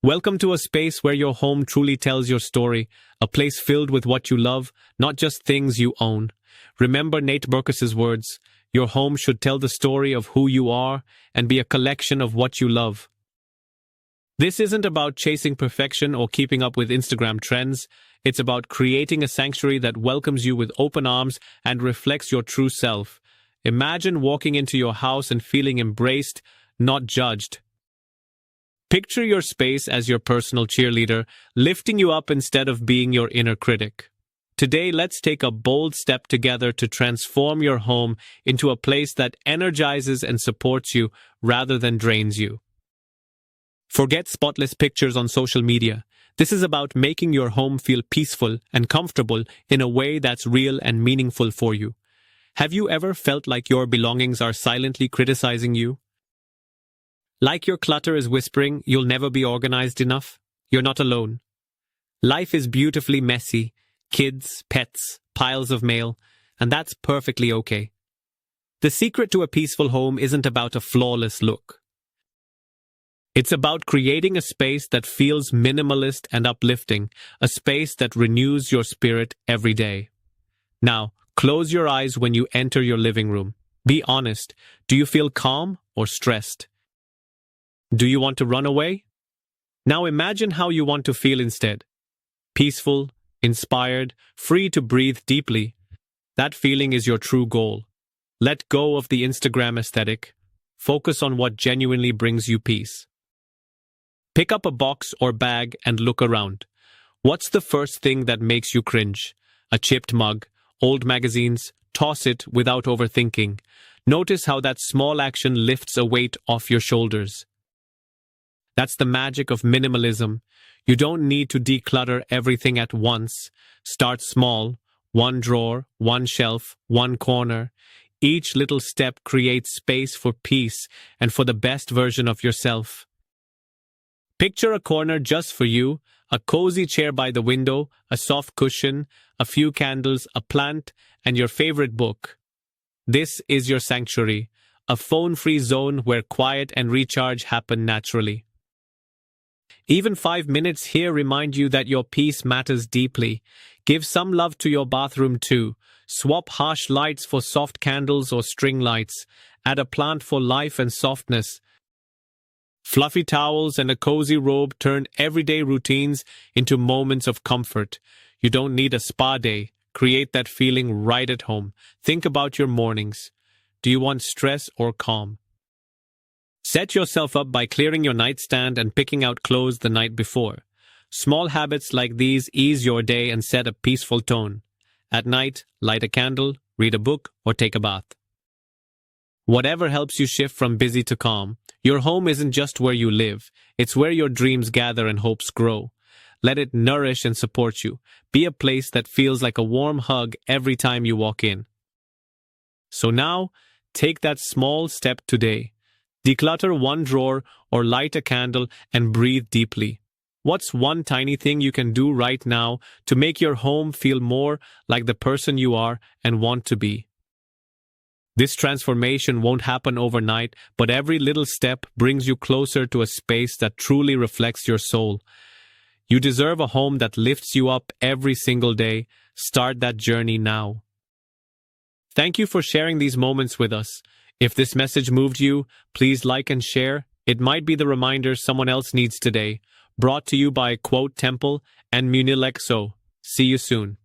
Welcome to a space where your home truly tells your story, a place filled with what you love, not just things you own. Remember Nate Berkus's words, your home should tell the story of who you are and be a collection of what you love. This isn't about chasing perfection or keeping up with Instagram trends. It's about creating a sanctuary that welcomes you with open arms and reflects your true self. Imagine walking into your house and feeling embraced, not judged. Picture your space as your personal cheerleader, lifting you up instead of being your inner critic. Today, let's take a bold step together to transform your home into a place that energizes and supports you rather than drains you. Forget spotless pictures on social media. This is about making your home feel peaceful and comfortable in a way that's real and meaningful for you. Have you ever felt like your belongings are silently criticizing you? Like your clutter is whispering, you'll never be organized enough? You're not alone. Life is beautifully messy. Kids, pets, piles of mail, and that's perfectly okay. The secret to a peaceful home isn't about a flawless look. It's about creating a space that feels minimalist and uplifting, a space that renews your spirit every day. Now, close your eyes when you enter your living room. Be honest. Do you feel calm or stressed? Do you want to run away? Now imagine how you want to feel instead. Peaceful, inspired, free to breathe deeply. That feeling is your true goal. Let go of the Instagram aesthetic. Focus on what genuinely brings you peace. Pick up a box or bag and look around. What's the first thing that makes you cringe? A chipped mug, old magazines? Toss it without overthinking. Notice how that small action lifts a weight off your shoulders. That's the magic of minimalism. You don't need to declutter everything at once. Start small, one drawer, one shelf, one corner. Each little step creates space for peace and for the best version of yourself. Picture a corner just for you, a cozy chair by the window, a soft cushion, a few candles, a plant, and your favorite book. This is your sanctuary, a phone-free zone where quiet and recharge happen naturally. Even 5 minutes here remind you that your peace matters deeply. Give some love to your bathroom too. Swap harsh lights for soft candles or string lights. Add a plant for life and softness. Fluffy towels and a cozy robe turn everyday routines into moments of comfort. You don't need a spa day. Create that feeling right at home. Think about your mornings. Do you want stress or calm? Set yourself up by clearing your nightstand and picking out clothes the night before. Small habits like these ease your day and set a peaceful tone. At night, light a candle, read a book, or take a bath. Whatever helps you shift from busy to calm, your home isn't just where you live, it's where your dreams gather and hopes grow. Let it nourish and support you. Be a place that feels like a warm hug every time you walk in. So now, take that small step today. Declutter one drawer or light a candle and breathe deeply. What's one tiny thing you can do right now to make your home feel more like the person you are and want to be? This transformation won't happen overnight, but every little step brings you closer to a space that truly reflects your soul. You deserve a home that lifts you up every single day. Start that journey now. Thank you for sharing these moments with us. If this message moved you, please like and share. It might be the reminder someone else needs today. Brought to you by Quote Temple and Munilexo. See you soon.